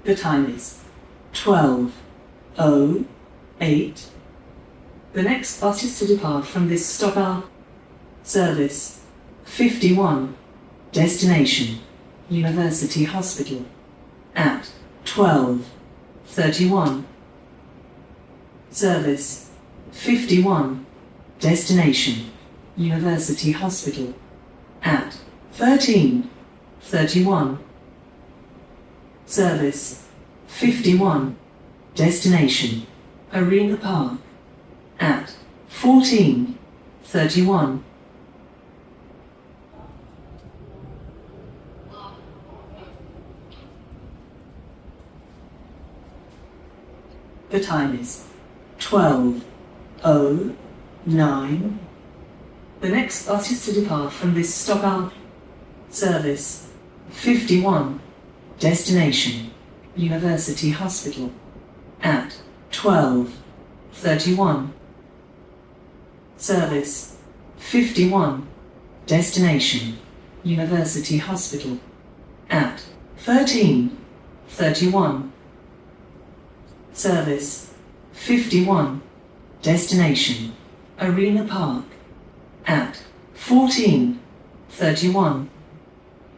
The time is 12:08. The next bus is to depart from this stop are Service 51, destination University Hospital, at 12:31. Service 51, destination University Hospital, at 13:31. Service 51, destination Arena Park, at 14:31. The time is 12:09. The next bus is to depart from this stop are Service 51, destination University Hospital, at 12:31. Service 51, destination University Hospital, at 13:31. Service 51, destination Arena Park, at 14:31.